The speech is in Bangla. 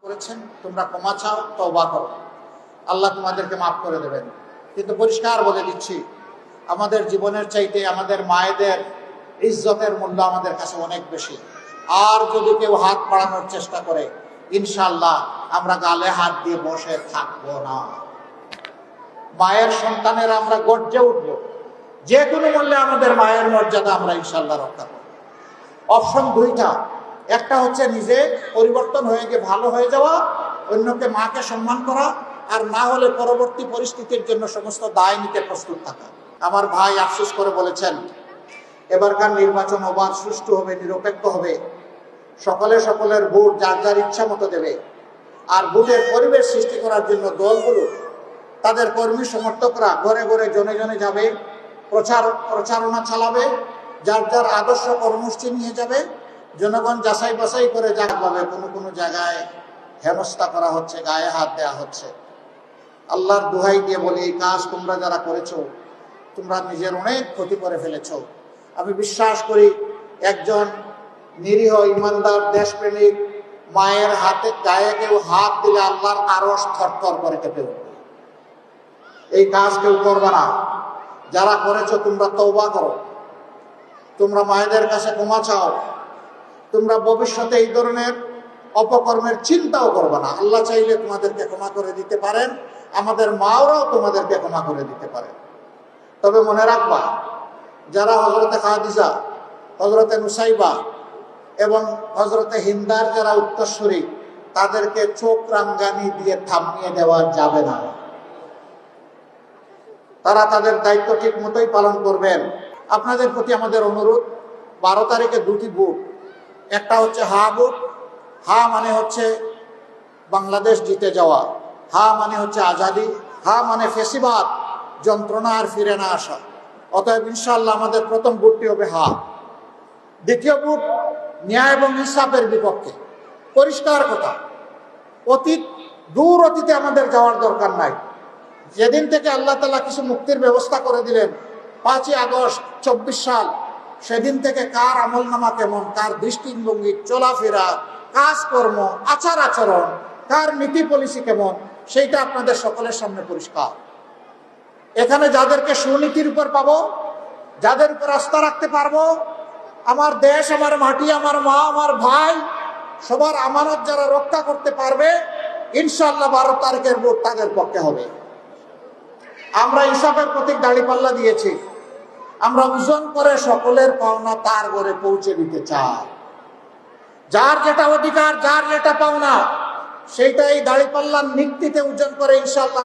করেছেন, তোমরা ক্ষমা চাও, তওবা করো, আল্লাহ তোমাদেরকে মাফ করে দেবেন। কিন্তু পরিষ্কার বলে দিচ্ছি, আমাদের জীবনের চাইতে আমাদের মায়েদের ইজ্জতের মূল্য আমাদের কাছে অনেক বেশি। আর যদি কেউ হাত বাড়ানোর চেষ্টা করে, ইনশাআল্লাহ আমরা গালে হাত দিয়ে বসে থাকবো না। মায়ের সন্তানের আমরা গর্জে উঠব, যে কোনো মূল্যে আমাদের মায়ের মর্যাদা আমরা ইনশাআল্লাহ রক্ষা করব। অপশন দুইটা, একটা হচ্ছে নিজে পরিবর্তন হয়ে গিয়ে ভালো হয়ে যাওয়া, অন্যকে মাকে সম্মান করা, আর না হলে পরবর্তী পরিস্থিতির জন্য সমস্ত দায় নিতে প্রস্তুত থাকা। আমার ভাই আফসোস করে বলেছেন, এবারকার নির্বাচন অবাধ, সুষ্ঠু হবে, নিরপেক্ষ হবে, সকলের ভোট যার যার ইচ্ছা মতো দেবে। আর ভোটের পরিবেশ সৃষ্টি করার জন্য দলগুলো তাদের কর্মী সমর্থকরা ঘরে ঘরে জনে জনে যাবে, প্রচারণা চালাবে, যার যার আদর্শ কর্মসূচি নিয়ে যাবে। জনগণ যাচাই বাছাই করে যাবে। কোনো জায়গায় হেনস্থা করা হচ্ছে, গায়ে হাত দেওয়া হচ্ছে। আল্লাহর দোহাই দিয়ে বলি, এই কাজ তোমরা যারা করেছো, তোমরা নিজের অনেক ক্ষতি করে ফেলেছো। আমি বিশ্বাস করি, একজন নিরীহ ইমানদার দেশপ্রেমিক মায়ের হাতে গায়ে কেউ হাত দিলে আল্লাহর আরশ থরথর করে কেঁপে উঠবে। এই কাজ কেউ করবে না। যারা করেছো তোমরা তওবা করো, তোমরা মায়েদের কাছে ক্ষমা চাও, তোমরা ভবিষ্যতে এই ধরনের অপকর্মের চিন্তাও করবে না। আল্লাহ চাইলে তোমাদেরকে ক্ষমা করে দিতে পারেন, আমাদের মাওরাও তোমাদেরকে ক্ষমা করে দিতে পারেন। তবে মনে রাখবা, যারা হযরতে খাদিজা, হযরতে নুসাইবা এবং হযরতে হিন্দার যারা উত্তরসূরি, তাদেরকে চোখ রাঙ্গানি দিয়ে থামিয়ে দেওয়া যাবে না। তারা তাদের দায়িত্ব ঠিক মতোই পালন করবেন। আপনাদের প্রতি আমাদের অনুরোধ, 12 তারিখে দুটি ভোট, একটা হচ্ছে হা ভোট। হা মানে হচ্ছে বাংলাদেশ জিতে যাওয়া, হা মানে হচ্ছে আজাদি, হা মানে ফেসিবাদ, যন্ত্রণা আর ফিরে না আসা। অতএব ইনশাআল্লাহ আমাদের প্রথম ভোটটি হবে হা। দ্বিতীয় ভোট ন্যায় এবং ইনসাফের বিপক্ষে। পরিষ্কার কথা, দূর অতীতে আমাদের যাওয়ার দরকার নাই। যেদিন থেকে আল্লাহ তাআলা কিছু মুক্তির ব্যবস্থা করে দিলেন, 5ই আগস্ট 24 সাল, সেদিন থেকে কার আমলনামা কেমন, কার দৃষ্টিভঙ্গি, চলাফেরা, কাজকর্ম, আচার আচরণ, কার নীতি পলিসি কেমন, সেইটা আপনাদের সকলের সামনে পরিষ্কার। এখানে যাদেরকে সুনীতির উপর পাবো, যাদের উপর আস্থা রাখতে পারবো, আমার দেশ, আমার মাটি, আমার মা, আমার ভাই, সবার আমানত যারা রক্ষা করতে পারবে, ইনশাআল্লাহ 12 তারিখের ভোট তাদের পক্ষে হবে। আমরা ইনসাফের প্রতীক দাঁড়িপাল্লা দিয়েছি। আমরা ওজন করে সকলের পাওনা তার ঘরে পৌঁছে দিতে চাই। যার যেটা অধিকার, যার যেটা পাওনা, সেইটাই দাঁড়িপাল্লার নিক্তিতে ওজন করে ইনশাআল্লাহ